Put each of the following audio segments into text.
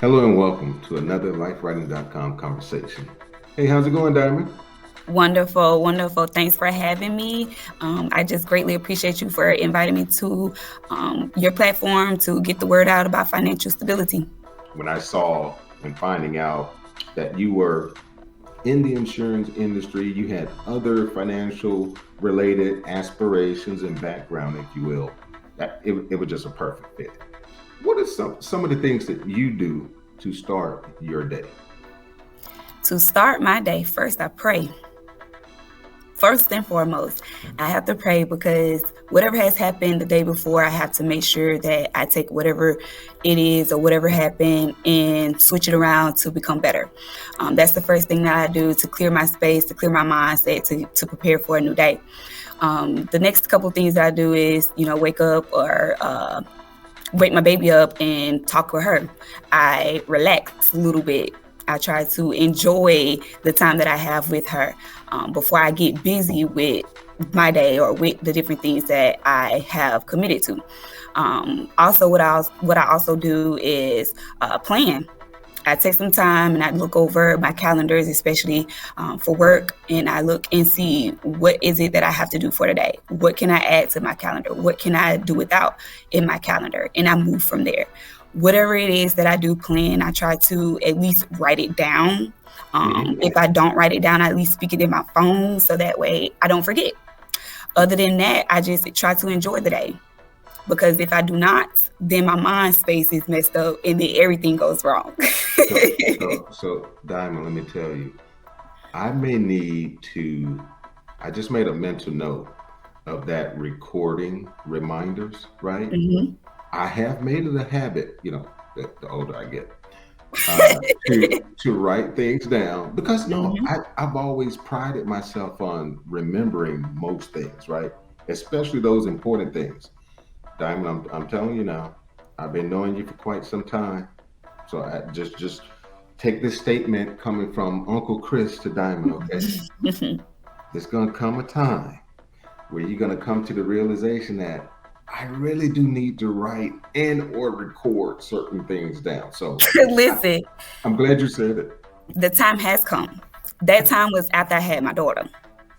Hello and welcome to another LifeWriting.com conversation. Hey, how's it going, Diamond? Wonderful, wonderful. Thanks for having me. I just greatly appreciate you for inviting me to your platform to get the word out about financial stability. When I saw and finding out that you were in the insurance industry, you had other financial related aspirations and background, if you will, that it was just a perfect fit. What are some of the things that you do to start your day? To start my day, first I pray. First and foremost, I have to pray because whatever has happened the day before, I have to make sure that I take whatever it is or whatever happened and switch it around to become better. That's the first thing that I do to clear my space, to clear my mindset, to prepare for a new day. The next couple things that I do is, wake up or wake my baby up and talk with her. I relax a little bit. I try to enjoy the time that I have with her before I get busy with my day or with the different things that I have committed to. Also, what I also do is plan. I take some time and I look over my calendars, especially for work, and I look and see what is it that I have to do for today. What can I add to my calendar? What can I do without in my calendar? And I move from there. Whatever it is that I do plan, I try to at least write it down. If I don't write it down, I at least speak it in my phone so that way I don't forget. Other than that, I just try to enjoy the day. Because if I do not, then my mind space is messed up and then everything goes wrong. So, Diamond, let me tell you, I may need to, I just made a mental note of that recording reminders, right? Mhm. I have made it a habit, the older I get, uh, to write things down because no, Mhm. I've always prided myself on remembering most things, right? Especially those important things. Diamond, I'm telling you now, I've been knowing you for quite some time. So I just take this statement coming from Uncle Chris to Diamond, okay? There's gonna come a time where you're gonna come to the realization that I really do need to write and or record certain things down. So Listen, I'm glad you said it. the time has come. That time was after I had my daughter.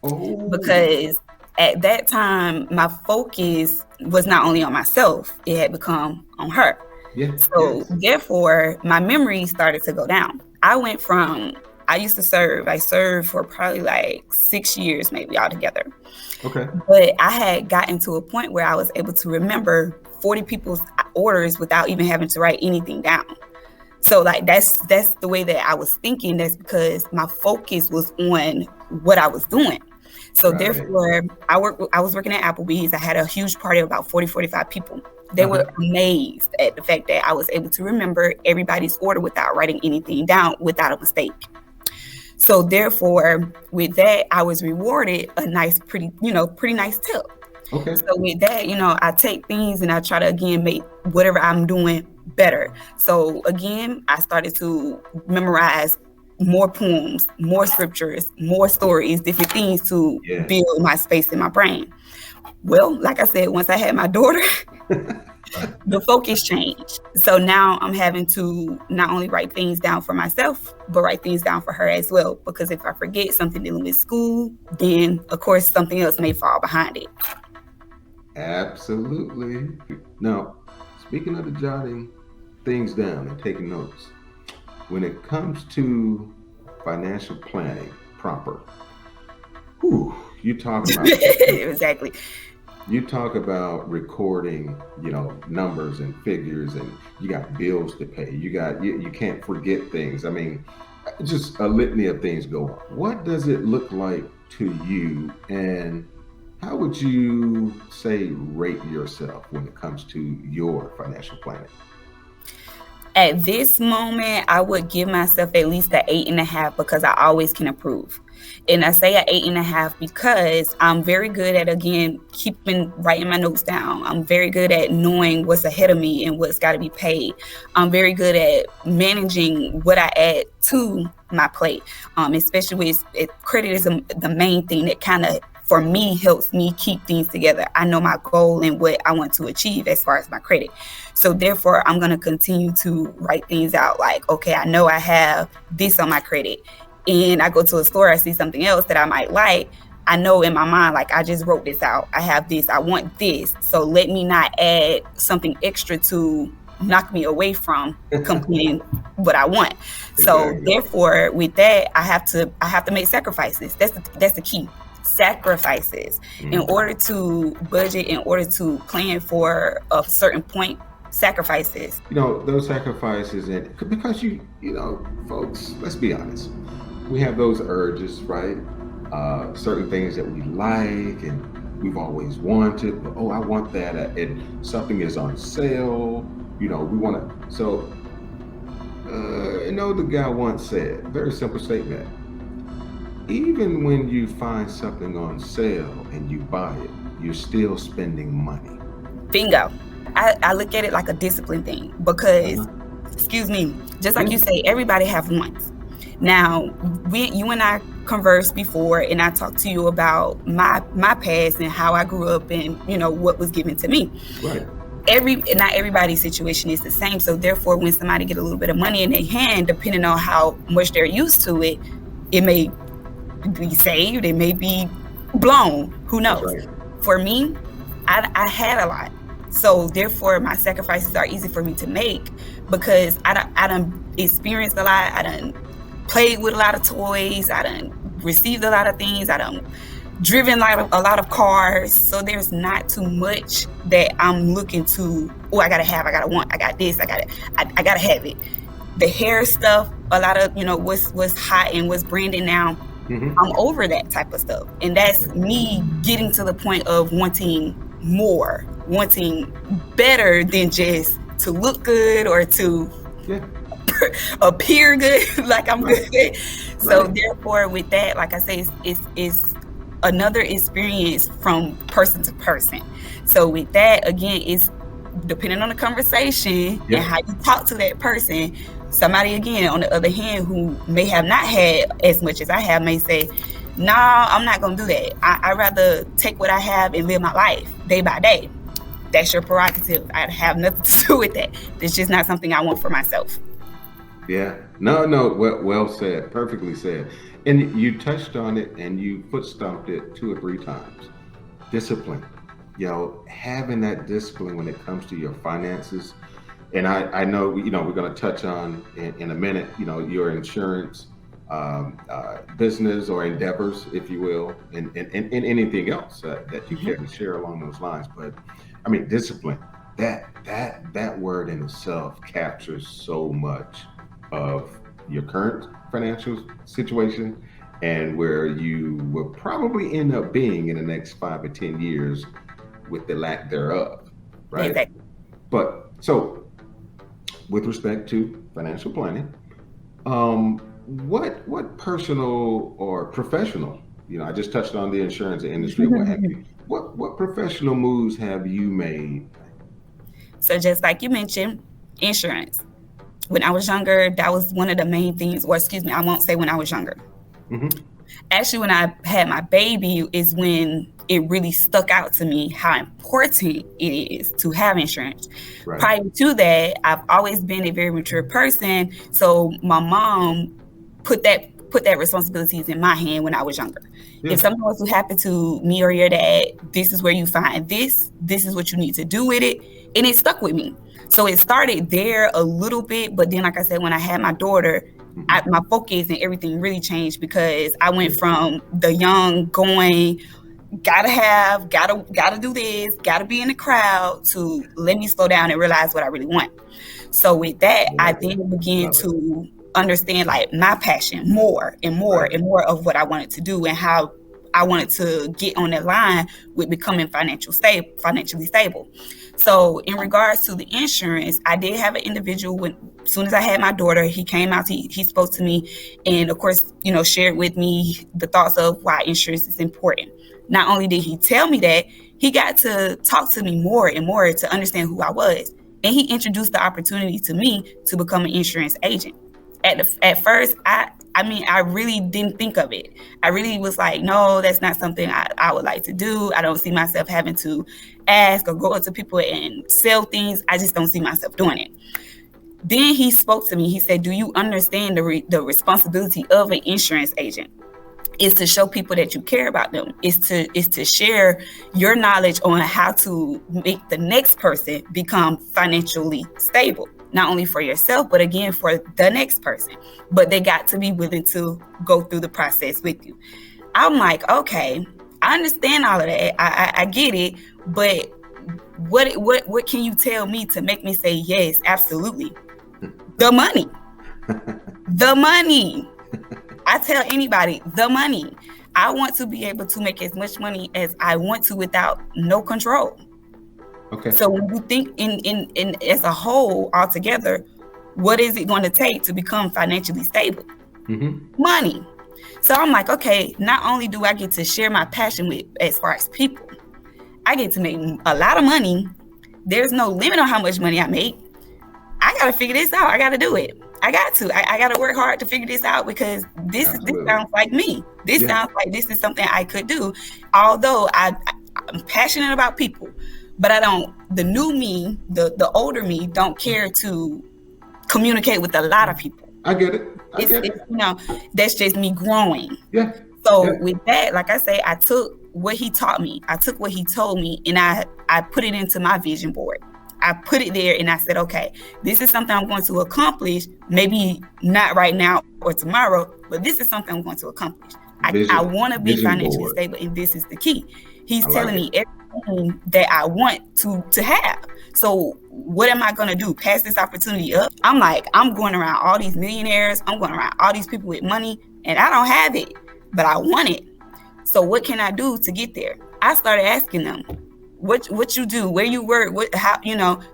Oh, Because at that time, my focus was not only on myself, it had become on her. yeah, So yes. therefore, my memory started to go down. I used to serve. I served for probably like 6 years, maybe altogether. Okay. But I had gotten to a point where I was able to remember 40 people's orders without even having to write anything down. So like that's the way that I was thinking. That's because my focus was on what I was doing. So Right. therefore, I was working at Applebee's. I had a huge party of about 40, 45 people. They were Uh-huh. amazed at the fact that I was able to remember everybody's order without writing anything down without a mistake. So therefore, with that, I was rewarded a nice, pretty nice tip. Okay. So with that, I take things and I try to again make whatever I'm doing better. So again, I started to memorize more poems, more scriptures, more stories, different things to Yes. build my space in my brain. Well, like I said, once I had my daughter, the focus changed. So now I'm having to not only write things down for myself, but write things down for her as well. Because if I forget something dealing with school, then of course something else may fall behind it. Absolutely. Now, speaking of the jotting things down and taking notes, when it comes to financial planning proper, whew, you talk about Exactly. you talk about recording, numbers and figures, and you got bills to pay. You can't forget things. I mean, just a litany of things go on. What does it look like to you, and how would you say rate yourself when it comes to your financial planning? At this moment, I would give myself at least an 8.5 because I always can improve. And I say an 8.5 because I'm very good at, again, keeping writing my notes down. I'm very good at knowing what's ahead of me and what's got to be paid. I'm very good at managing what I add to my plate, especially with credit is the main thing that kind of for me helps me keep things together. I know my goal and what I want to achieve as far as my credit. So therefore, I'm going to continue to write things out like, okay, I know I have this on my credit, and I go to a store, I see something else that I might like. I know in my mind, like, I just wrote this out. I have this, I want this. So let me not add something extra to knock me away from completing what I want. So Exactly. therefore, with that, I have to make sacrifices. That's the key. Sacrifices in Mhm. order to budget, in order to plan for a certain point. Sacrifices. Those sacrifices, and because folks, let's be honest, we have those urges, right? Certain things that we like and we've always wanted, but oh, I want that, and something is on sale. We want to. So, the guy once said, very simple statement: even when you find something on sale and you buy it, you're still spending money. Bingo. I look at it like a discipline thing because, Uh-huh. excuse me, just like Yeah. you say, everybody have wants. Now, you and I conversed before, and I talked to you about my past and how I grew up and what was given to me. Right. Not everybody's situation is the same. So therefore, when somebody get a little bit of money in their hand, depending on how much they're used to it, it may be saved, it may be blown. Who That's knows? right. For me, I had a lot. So therefore, my sacrifices are easy for me to make because I done experienced a lot. I done played with a lot of toys. I done received a lot of things. I done driven a lot of cars. So there's not too much that I'm looking to, oh, I gotta have, I gotta want, I got this, I gotta have it. The hair stuff, a lot of, what's hot and what's branded now, Mm-hmm. I'm over that type of stuff. And that's me getting to the point of wanting more, wanting better than just to look good or to Yeah. appear good, like I'm Right. good. So Right. therefore, with that, like I say, it's another experience from person to person. So with that, again, it's depending on the conversation Yeah. and how you talk to that person. Somebody, again, on the other hand, who may have not had as much as I have, may say, nah, I'm not going to do that. I'd rather take what I have and live my life day by day. That's your prerogative. I have nothing to do with that. It's just not something I want for myself. Yeah. No, no. Well said. Perfectly said. And you touched on it and you foot stomped it 2 or 3 times. Discipline. Having that discipline when it comes to your finances. And I know, we're going to touch on in a minute, your insurance business or endeavors, if you will, and anything else that you Mhm. care to share along those lines. But I mean, discipline. That word in itself captures so much of your current financial situation and where you will probably end up being in the next 5 or 10 years with the lack thereof, right? Exactly. But so, with respect to financial planning, um, what personal or professional, I just touched on the insurance industry or what have you. What professional moves have you made? So just like you mentioned, insurance. When I was younger, that was one of the main things, or excuse me, I won't say when I was younger. Hmm. Actually, when I had my baby is when it really stuck out to me how important it is to have insurance. Right. Prior to that, I've always been a very mature person. So my mom put that responsibilities in my hand when I was younger. Yeah. If something was to happen to me or your dad, this is where you find this. This is what you need to do with it. And it stuck with me. So it started there a little bit, but then, like I said, when I had my daughter, Hmm. my focus and everything really changed because I went from the young going, gotta do this, gotta be in the crowd, to let me slow down and realize what I really want. So with that, I Love it. then began Love it. to understand like my passion more and more Right. and more of what I wanted to do and how I wanted to get on that line with becoming financially stable. So in regards to the insurance, I did have an individual when as soon as I had my daughter, he came out, he spoke to me and of course, shared with me the thoughts of why insurance is important. Not only did he tell me that, he got to talk to me more and more to understand who I was. And he introduced the opportunity to me to become an insurance agent. At first, I I really didn't think of it. I really was like, no, that's not something I would like to do. I don't see myself having to ask or go up to people and sell things. I just don't see myself doing it. Then he spoke to me. He said, do you understand the responsibility of an insurance agent? Is to show people that you care about them. Is to share your knowledge on how to make the next person become financially stable. Not only for yourself, but again, for the next person. But they got to be willing to go through the process with you. I'm like, okay, I understand all of that. I get it. But what can you tell me to make me say yes, absolutely? The money. The money. I tell anybody, the money. I want to be able to make as much money as I want to without no control. Okay. So when you think in as a whole altogether, what is it going to take to become financially stable? Mm-hmm. Money. So I'm like, okay, not only do I get to share my passion with as far as people, I get to make a lot of money. There's no limit on how much money I make. I got to figure this out. I got to do it. I got to work hard to figure this out because this sounds like me. This sounds like this is something I could do. Although I'm passionate about people, but I don't, the new me, the older me don't care to communicate with a lot of people. I get it. That's just me growing. Yeah. So with that, like I say, I took what he taught me. I took what he told me and I put it into my vision board. I put it there and I said, okay, this is something I'm going to accomplish. Maybe not right now or tomorrow, but this is something I'm going to accomplish. I want to be financially stable, and this is the key. He's telling me everything that I want to have. So what am I going to do? Pass this opportunity up? I'm like, I'm going around all these millionaires. I'm going around all these people with money, and I don't have it, but I want it. So what can I do to get there? I started asking them, what you do, where you work, how,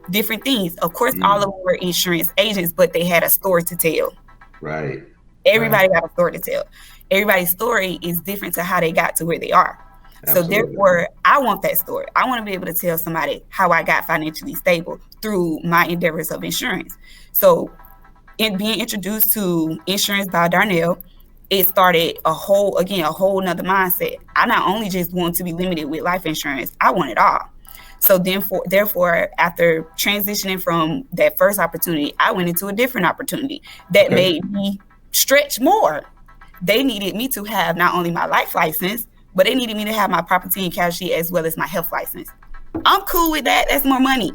different things. Of course, all of them were insurance agents, but they had a story to tell. Right. Everybody got a story to tell. Everybody's story is different to how they got to where they are. Absolutely. So therefore, I want that story. I want to be able to tell somebody how I got financially stable through my endeavors of insurance. So in being introduced to Insurance by Darnell, it started a whole nother mindset. I not only just want to be limited with life insurance, I want it all. So therefore, after transitioning from that first opportunity, I went into a different opportunity that made me stretch more. They needed me to have not only my life license, but they needed me to have my property and casualty as well as my health license. I'm cool with that. That's more money.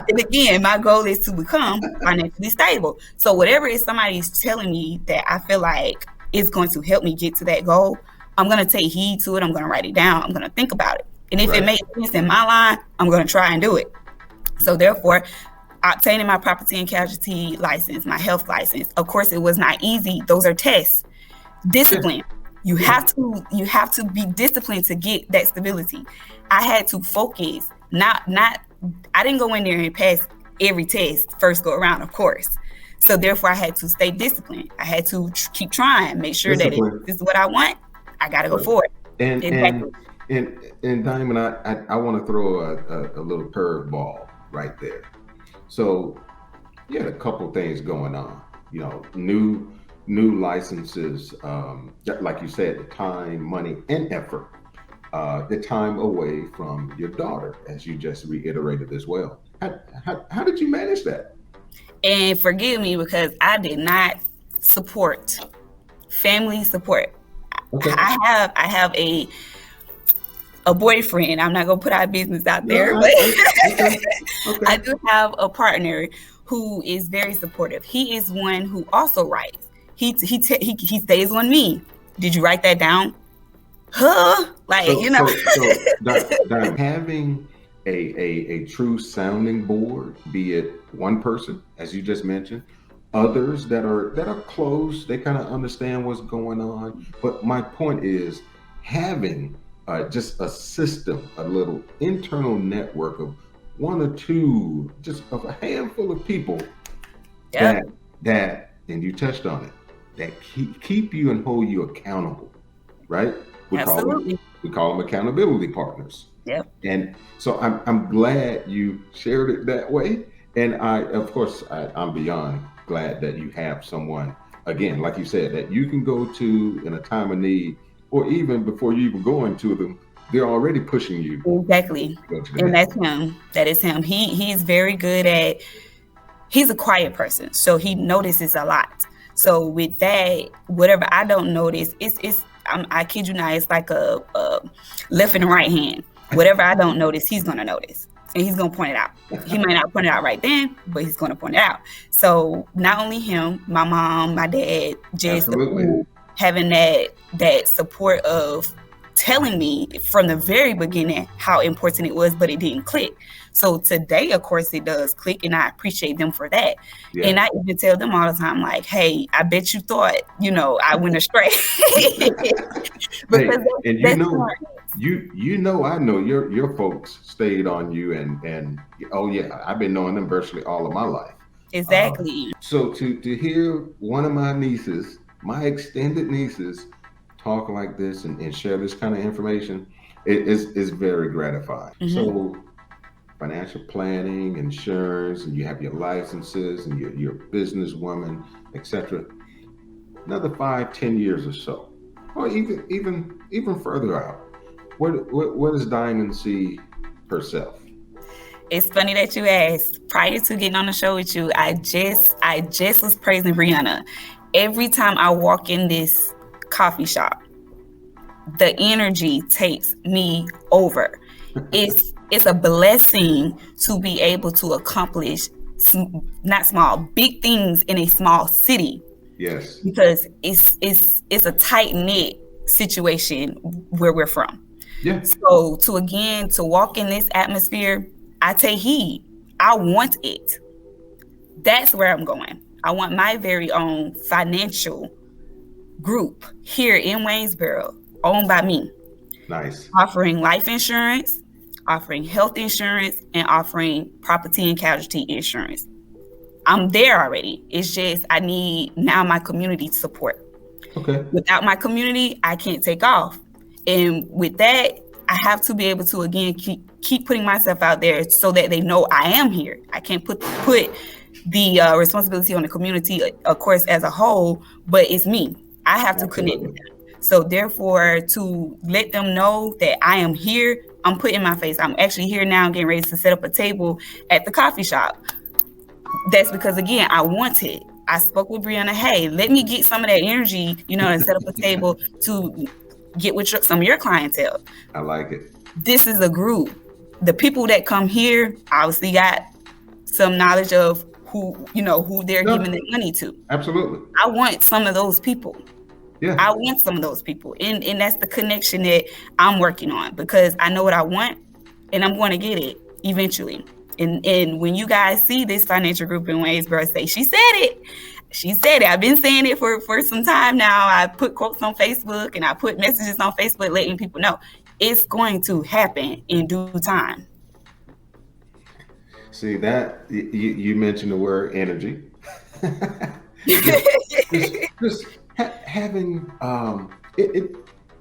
And again, my goal is to become financially stable. So whatever is somebody's telling me that I feel like is going to help me get to that goal, I'm going to take heed to it. I'm going to write it down. I'm going to think about it. And if it makes sense in my line, I'm going to try and do it. So therefore, obtaining my property and casualty license, my health license, of course, it was not easy. Those are tests. Discipline. You have to be disciplined to get that stability. I had to focus, I didn't go in there and pass every test first go around, of course. So therefore I had to stay disciplined. I had to keep trying, make sure that if this is what I want, I got to go for it. And Diamond, I want to throw a little curveball right there. So you had a couple things going on, new licenses, like you said, the time, money, and effort, the time away from your daughter, as you just reiterated as well. How did you manage that? And forgive me because I did not support family support. Okay. I have a boyfriend. I'm not gonna put our business out there, but okay. I do have a partner who is very supportive. He is one who also writes. He stays on me. Did you write that down? So having a true sounding board, be it one person, as you just mentioned, others that are close, they kind of understand what's going on. But my point is having just a system, a little internal network of one or two, just of a handful of people that, and you touched on it, that keep you and hold you accountable, right? We call them accountability partners. Yep. And so I'm glad you shared it that way. And I'm beyond glad that you have someone again, like you said, that you can go to in a time of need, or even before you even go into them, they're already pushing you Exactly. to go to the And next. that's him. That is him. He's very good at, he's a quiet person, so he notices a lot. So with that, whatever I don't notice, I kid you not, it's like a left and right hand. Whatever I don't notice, he's gonna notice, and he's gonna point it out. He might not point it out right then, but he's gonna point it out. So not only him, my mom, my dad, just Absolutely. having that support of telling me from the very beginning how important it was, but it didn't click. So today, of course, it does click, and I appreciate them for that. Yeah. And I even tell them all the time, like, hey, I bet you thought, I went astray. Hey, and I know your folks stayed on you, and oh yeah, I've been knowing them virtually all of my life. Exactly. So to hear one of my nieces, my extended nieces, talk like this and share this kind of information, it is very gratifying. Mhm. So financial planning, insurance, and you have your licenses and your businesswoman, etc. Another 5-10 years or so, or even further out. What does Diamond see herself? It's funny that you asked. Prior to getting on the show with you, I just was praising Brianna. Every time I walk in this coffee shop, the energy takes me over. It's a blessing to be able to accomplish not small, big things in a small city. Yes. Because it's a tight knit situation where we're from. Yeah. So to walk in this atmosphere, I take heed. I want it. That's where I'm going. I want my very own financial group here in Waynesboro, owned by me. Nice. Offering life insurance, offering health insurance, and offering property and casualty insurance. I'm there already. It's just I need now my community support. Okay. Without my community, I can't take off. And with that, I have to be able to, again, keep putting myself out there so that they know I am here. I can't put the responsibility on the community, of course, as a whole, but it's me. I have to connect with them. So therefore, to let them know that I am here, I'm putting my face. I'm actually here now, getting ready to set up a table at the coffee shop. That's because, again, I want it. I spoke with Brianna, hey, let me get some of that energy, and set up a table to get with some of your clientele. I like it. This is a group. The people that come here obviously got some knowledge of who they're giving their money to. Absolutely. I want some of those people. Yeah. I want some of those people. And that's the connection that I'm working on, because I know what I want and I'm going to get it eventually. And when you guys see this financial group in Waynesboro say, she said it. She said it. I've been saying it for some time now. I put quotes on Facebook and I put messages on Facebook letting people know it's going to happen in due time. See that you mentioned the word energy. just having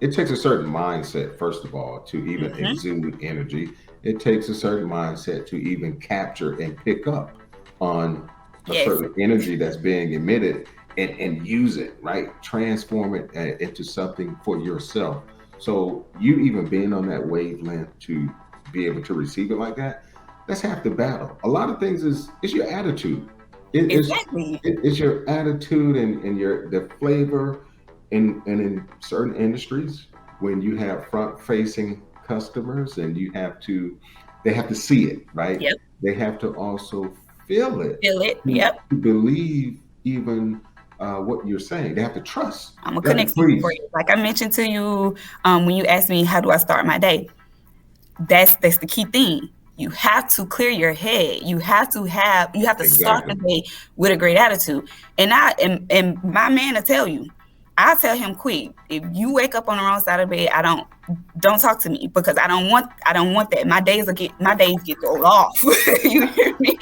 it takes a certain mindset, first of all, to even exude energy. It takes a certain mindset to even capture and pick up on a certain energy that's being emitted and use it, right? Transform it into something for yourself. So you even being on that wavelength to be able to receive it like that, that's half the battle. A lot of things is your attitude. It's your attitude and the flavor in certain industries when you have front facing customers and they have to see it, right? Yep. They have to also feel it. Yep. To believe even what you're saying. They have to trust. I'm a connection for you. Like I mentioned to you when you asked me how do I start my day. That's the key thing. You have to clear your head. You have to start the day with a great attitude. And my man will tell you, I tell him quick, if you wake up on the wrong side of the bed, don't talk to me, because I don't want that. My days get thrown off. You hear me?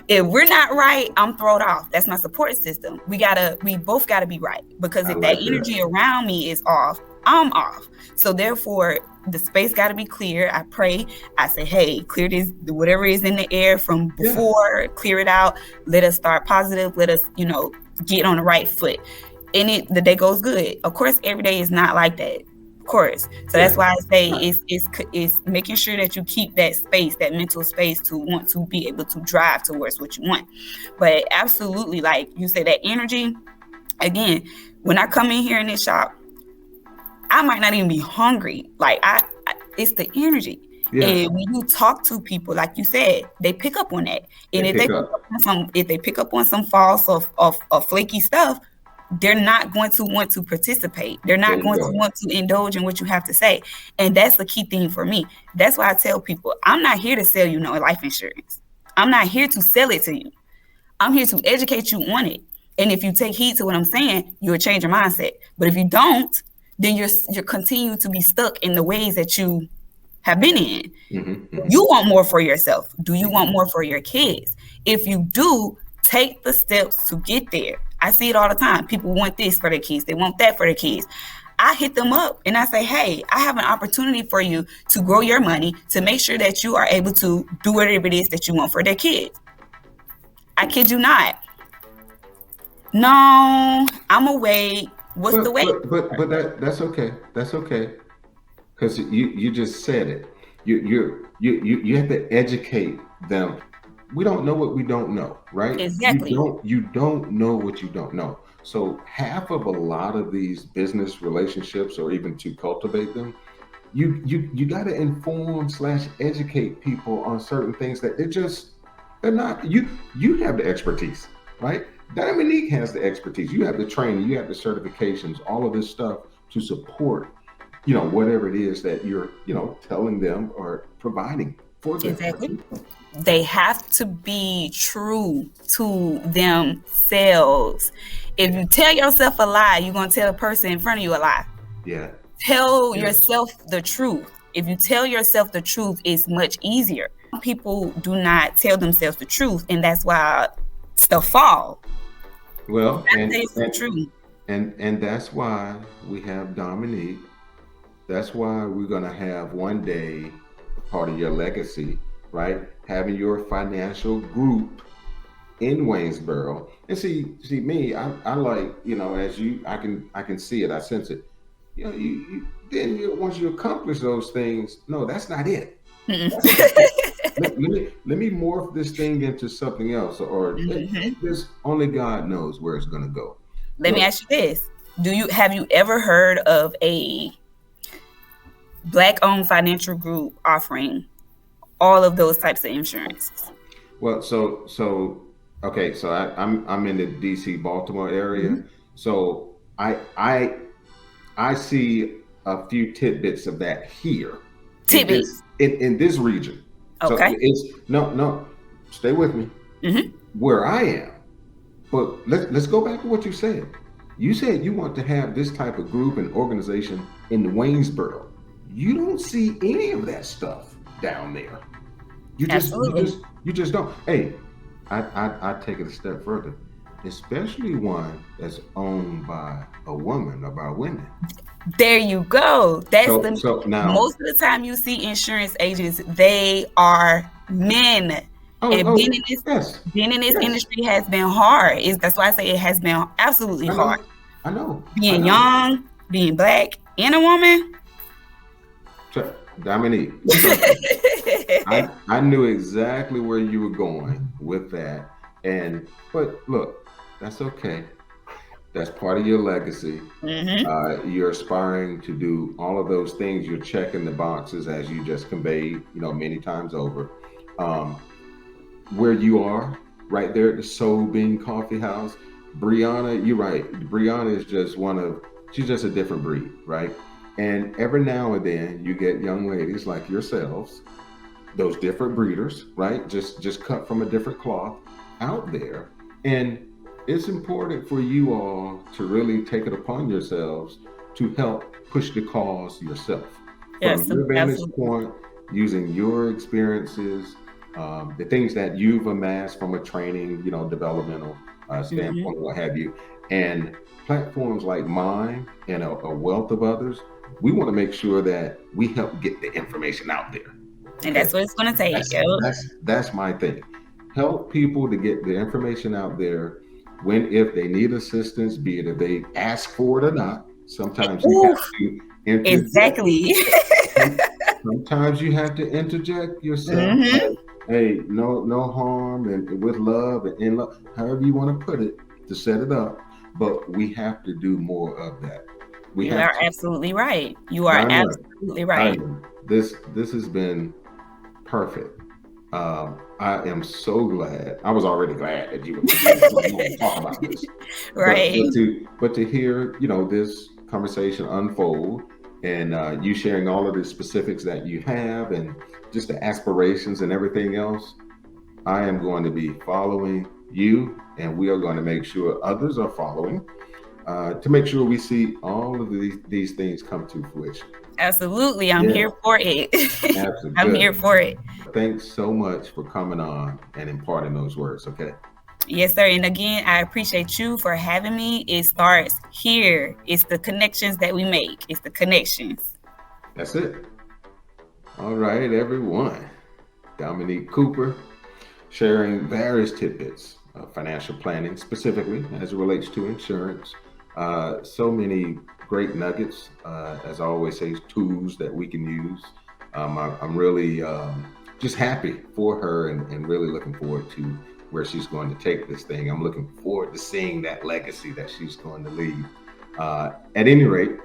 If we're not right, I'm thrown off. That's my support system. We both gotta be right, because if that energy around me is off, I'm off. So therefore, the space got to be clear. I pray. I say, hey, clear this, whatever is in the air from before, clear it out. Let us start positive. Let us, get on the right foot. and the day goes good. Of course, every day is not like that. Of course. So that's Yeah. why I say Right. it's making sure that you keep that space, that mental space to want to be able to drive towards what you want. But absolutely, like you said, that energy, again, when I come in here in this shop, I might not even be hungry. Like it's the energy. Yeah. And when you talk to people, like you said, they pick up on that. They And pick up. if they pick up on some false of flaky stuff, they're not going to want to participate. They're There not you going to go. want to indulge in what you have to say. And that's the key thing for me. That's why I tell people, I'm not here to sell you no life insurance. I'm not here to sell it to you. I'm here to educate you on it. And if you take heed to what I'm saying, you'll change your mindset. But if you don't, then you're continuing to be stuck in the ways that you have been in. Mm-hmm. You want more for yourself. Do you want more for your kids? If you do, take the steps to get there. I see it all the time. People want this for their kids. They want that for their kids. I hit them up and I say, hey, I have an opportunity for you to grow your money, to make sure that you are able to do whatever it is that you want for their kids. I kid you not. No, I'm gonna wait. What's the wait? But that's okay. That's okay. Because you just said it. You have to educate them. We don't know what we don't know, right? Exactly. You don't know what you don't know. So half of a lot of these business relationships, or even to cultivate them, you got to inform slash educate people on certain things that they're not. You have the expertise, right? Diamonique has the expertise. You have the training. You have the certifications. All of this stuff to support, whatever it is that you're, telling them or providing for them. Exactly. They have to be true to themselves. If you tell yourself a lie, you're gonna tell a person in front of you a lie. Yeah. Tell yourself the truth. If you tell yourself the truth, it's much easier. People do not tell themselves the truth, and that's why stuff fall. Well, That's the truth. and that's why we have Dominique. That's why we're gonna have one day part of your legacy, right? Having your financial group in Waynesboro. And see me, I like, as I can see it, I sense it. Once you accomplish those things, no, that's not it. That's not it. Let me morph this thing into something else, or this only God knows where it's gonna go. Let me Look, ask you this: have you ever heard of a Black-owned financial group offering all of those types of insurances? well, okay, so I'm in the DC Baltimore area, Mm-hmm. so I see a few tidbits of that here in Tidbits. this region. So Okay. it's no, stay with me. Mm-hmm. Where I am, but let's go back to what you said. You said you want to have this type of group and organization in Waynesboro. You don't see any of that stuff down there. Absolutely. You just don't. Hey, I take it a step further, especially one that's owned by a woman or by women. There you go. That's So now, most of the time you see insurance agents, they are men. And oh yes, being in this yes, industry has been hard. That's why I say it has been absolutely I hard. know, I know, I Being know. young, being Black, and a woman. Dominique, listen, I knew exactly where you were going with that, but look, that's okay. That's part of your legacy. Mm-hmm. You're aspiring to do all of those things. You're checking the boxes as you just conveyed, many times over. Um, where you are, right there at the Soul Bean Coffee House, Brianna, you're right. Brianna is just she's just a different breed, right? And every now and then you get young ladies like yourselves, those different breeders, right? Just cut from a different cloth out there. And it's important for you all to really take it upon yourselves to help push the cause yourself from Yes, your vantage absolutely. point, using your experiences, the things that you've amassed from a training, developmental Mm-hmm. standpoint, what have you, and platforms like mine and a wealth of others. We want to make sure that we help get the information out there. And Okay, that's what it's going to take. that's my thing. Help people to get the information out there, if they need assistance, be it if they ask for it or not. Sometimes you Ooh, have to interject. exactly. Sometimes you have to interject yourself. Hmm. Like, hey, no harm, and with love and in love, however you want to put it, to set it up. But we have to do more of that. We You have are to. absolutely right. You are Diamond, absolutely right. Diamond. This has been perfect. I am so glad. I was already glad that you were coming on to talk about this, but Right. to hear this conversation unfold, and you sharing all of the specifics that you have, and just the aspirations and everything else. I am going to be following you, and we are going to make sure others are following, to make sure we see all of these things come to fruition. Absolutely. I'm Yeah, here for it. absolutely I'm good. here for it. Thanks so much for coming on and imparting those words. Okay. Yes, sir. And again, I appreciate you for having me. It starts here. It's the connections that we make. It's the connections. That's it. All right, everyone. Dominique Cooper sharing various tidbits of financial planning, specifically as it relates to insurance. So many great nuggets, as I always say, tools that we can use. I'm really just happy for her, and really looking forward to where she's going to take this thing. I'm looking forward to seeing that legacy that she's going to leave. At any rate,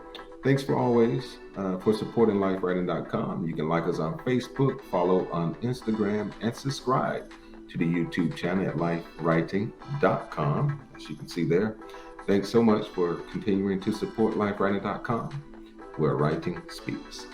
thanks for always for supporting LifeWriting.com. You can like us on Facebook, follow on Instagram, and subscribe to the YouTube channel at LifeWriting.com, as you can see there. Thanks so much for continuing to support LifeWriting.com, where writing speaks.